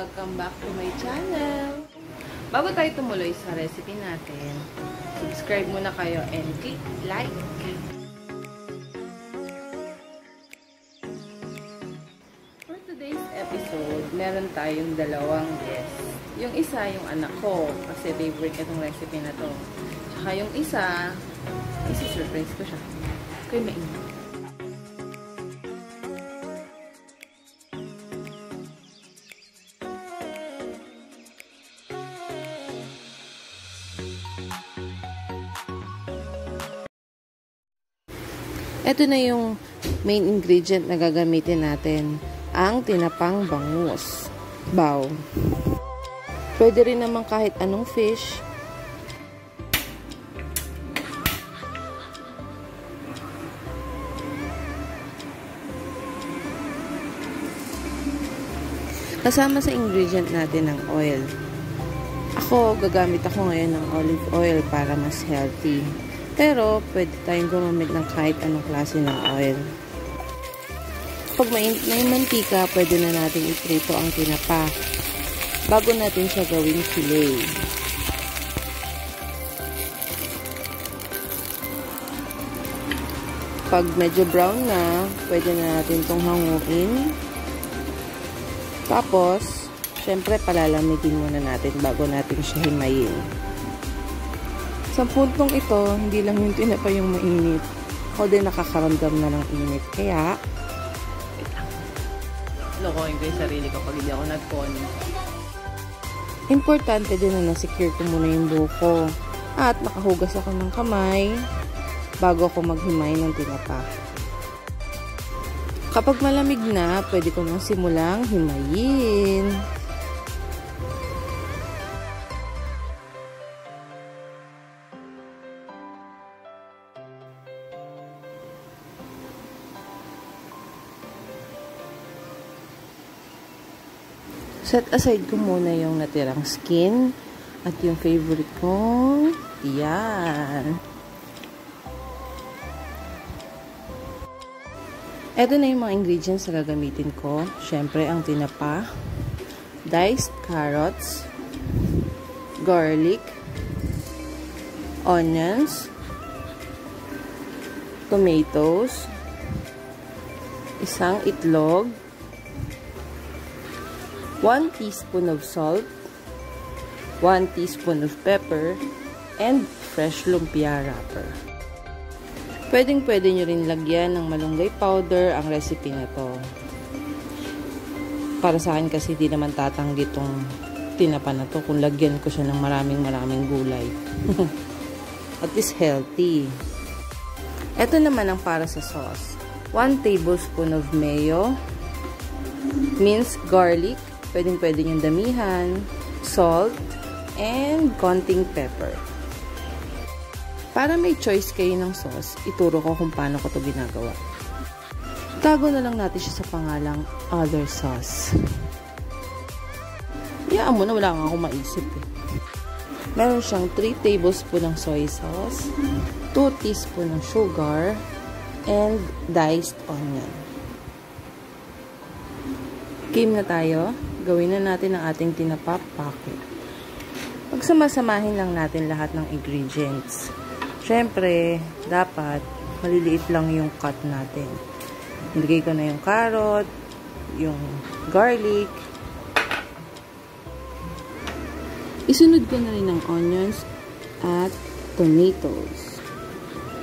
Welcome back to my channel! Bago tayo tumuloy sa recipe natin, subscribe muna kayo and click like. For today's episode, meron tayong dalawang guests. Yung isa, yung anak ko, kasi favorite itong recipe na to. Tsaka yung isa, isi-surprise ko siya. Kaya mainit. Ito na yung main ingredient na gagamitin natin, ang tinapang bangus. Bao. Pwede rin naman kahit anong fish. Kasama sa ingredient natin ng oil. Gagamit ako ngayon ng olive oil para mas healthy. Pero, pwede tayong gumamit ng kahit anong klase ng oil. Pag mainit na yung mantika, pwede na natin iprito ang tinapa bago natin siya gawing fillet. Pag medyo brown na, pwede na natin itong hanguin. Tapos, syempre palalamigin muna natin bago natin siya himayin. Sa puntong ito, hindi lang yung tinapa yung mainit. Ako din nakakaramdam na ng init. Kaya, lokohin ko yung sarili ko pag hindi ako nagponi. Importante din na nasecure ko muna yung buko. At nakahugas ako ng kamay bago ako maghimay ng tinapa. Kapag malamig na, pwede ko nang simulang himayin. Set aside ko muna yung natirang skin at yung favorite kong yan. Ito na yung mga ingredients na gagamitin ko. Syempre, ang tinapa, diced carrots, garlic, onions, tomatoes, isang itlog, 1 teaspoon of salt, 1 teaspoon of pepper, and fresh lumpia wrapper. Pwedeng-pwede nyo rin lagyan ng malunggay powder ang recipe na to. Para sa akin kasi di naman tatanggi itong tinapa na to kung lagyan ko siya ng maraming gulay. At least healthy. Ito naman ang para sa sauce. 1 tablespoon of mayo, minced garlic, pwedeng-pwede yung damihan, salt, and konting pepper. Para may choice kayo ng sauce, ituro ko kung paano ko ito ginagawa. Tago na lang natin siya sa pangalang other sauce. Iyaan mo na, wala kang ako maisip eh. Meron siyang 3 tablespoon ng soy sauce, 2 teaspoon ng sugar, and diced onion. Game na tayo. Gawin na natin ang ating tinapa packet. Pagsamasamahin lang natin lahat ng ingredients. Syempre, dapat maliliit lang yung cut natin. Nilagay ko na yung carrot, yung garlic. Isunod ko na rin ang onions at tomatoes.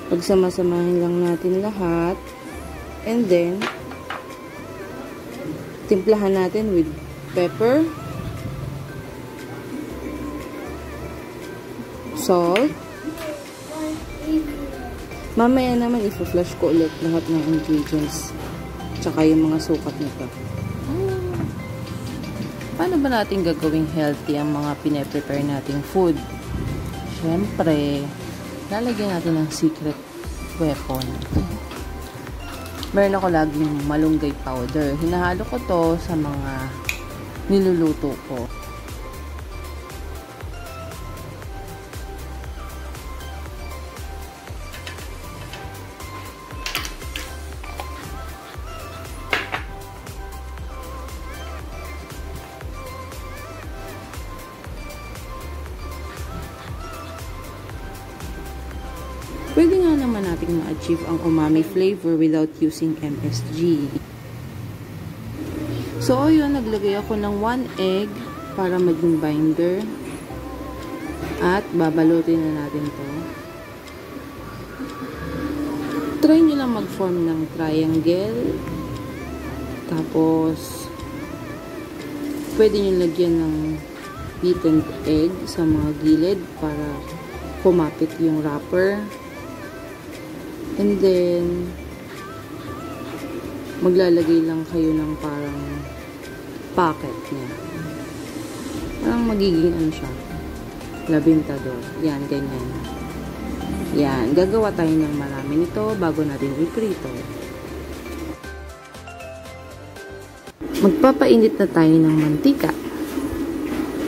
Pagsamasamahin lang natin lahat. And then, timplahan natin with pepper, salt. Mamaya naman i-flash ko ulit lahat ng ingredients tsaka yung mga sukat nito. Paano ba natin gagawing healthy ang mga pine-prepare nating food? Syempre, lalagyan natin ng secret weapon. Meron ako laging malunggay powder. Hinahalo ko to sa mga niluluto ko. nating ma-achieve ang umami flavor without using MSG. So, yun, naglagay ako ng 1 egg para maging binder. At babalutin na natin to. Try nyo lang mag-form ng triangle. Tapos, pwede nyo lagyan ng beaten egg sa mga gilid para kumapit yung wrapper. And then, maglalagay lang kayo ng parang pocket niya. Parang magiging ano siya, labintador. Yan, ganyan. Yan, gagawa tayo ng marami nito bago natin iprito. Magpapainit na tayo ng mantika.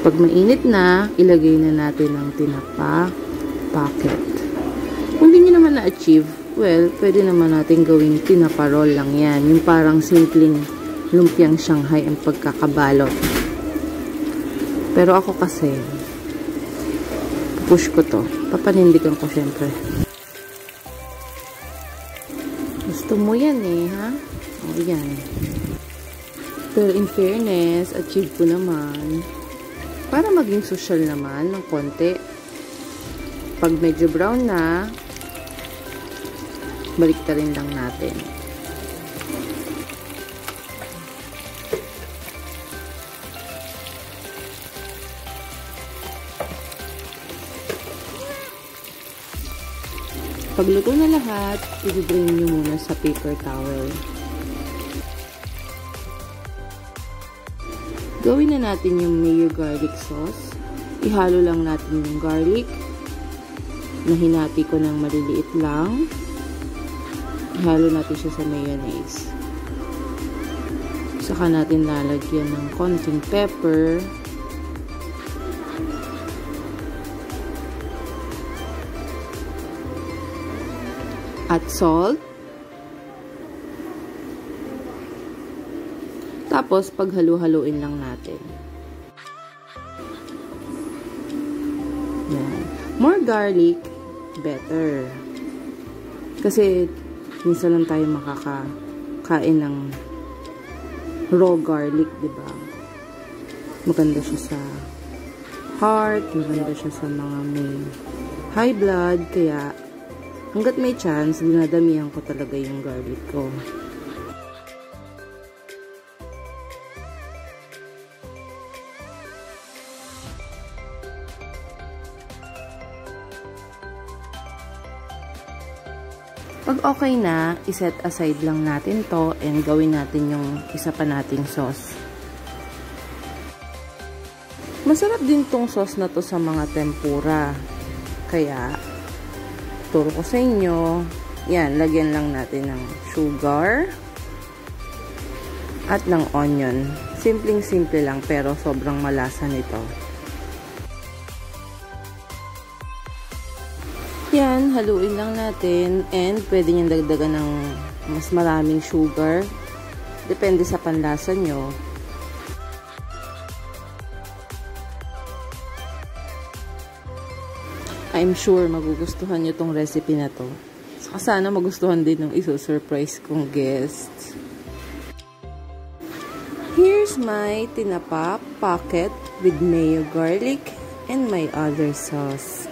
Pag mainit na, ilagay na natin ang tinapa packet. Kung hindi nyo naman na-achieve, well, pwede naman natin gawing tinapa roll lang yan. Yung parang simpleng lumpiang Shanghai ang pagkakabalot. Pero ako kasi, push ko to. Papanindigan ko syempre. Gusto mo yan eh, ha? O, yan. Pero in fairness, achieve ko naman. Para maging social naman ng konti. Pag medyo brown na, balik ta rin lang natin. Pag luto na lahat, i-drain nyo muna sa paper towel. Gawin na natin yung mayo garlic sauce. Ihalo lang natin yung garlic na hinati ko ng maliliit lang. Ihalo natin siya sa mayonnaise. Saka natin lalagyan ng konting pepper. At salt. Tapos, paghalo-haloin lang natin. Yan. More garlic, better. Kasi, minsan lang tayo makakain ng raw garlic, diba? Maganda siya sa heart, maganda siya sa mga may high blood, kaya hanggat may chance, dinadamihan ko talaga yung garlic ko. Pag okay na, iset aside lang natin to and gawin natin yung isa pa nating sauce. Masarap din tong sauce na to sa mga tempura. Kaya, turo ko sa inyo, yan, lagyan lang natin ng sugar at ng onion. Simpleng-simple lang pero sobrang malasa nito. Yan, haluin lang natin and pwede nyo dagdagan ng mas maraming sugar. Depende sa panlasa nyo. I'm sure magugustuhan nyo tong recipe na to. So, sana magustuhan din ng iso-surprise kong guests. Here's my tinapa pocket with mayo garlic and my other sauce.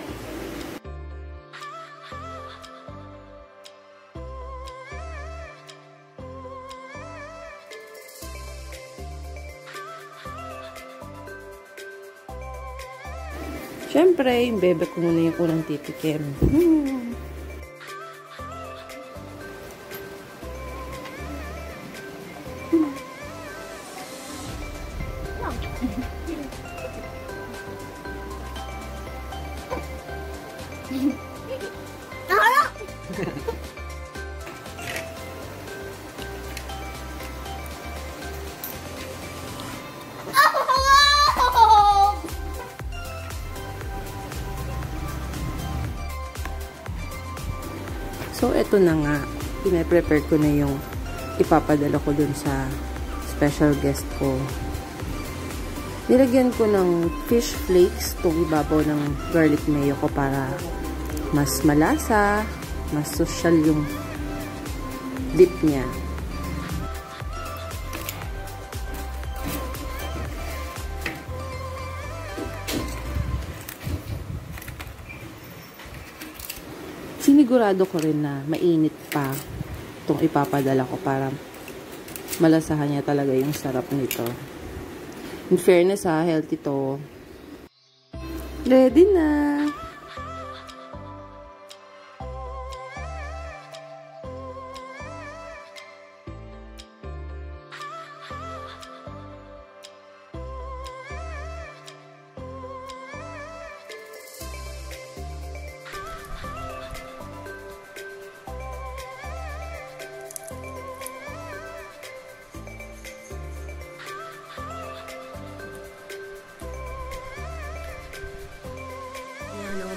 Siyempre, yung bebe ko muna yung unang titikim. So, eto na nga. Pine-prepare ko na yung ipapadala ko dun sa special guest ko. Nilagyan ko ng fish flakes itong ibabaw ng garlic mayo ko para mas malasa Mas social yung lip niya. Sinigurado ko rin na mainit pa itong ipapadala ko para malasahan niya talaga yung sarap nito. In fairness ha, healthy to. Ready na!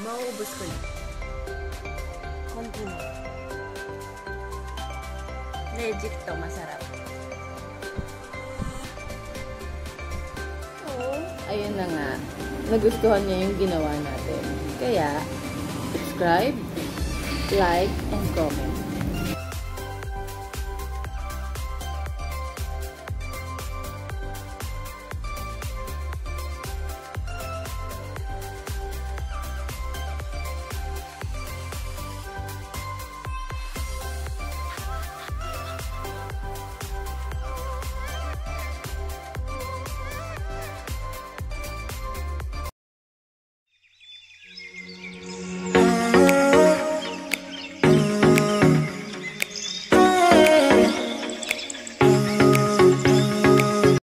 Mauubos ko na. Konti mo. Legit to, masarap. Oh, ayun na nga. Nagustuhan niya yung ginawa natin. Kaya, subscribe, like, and comment.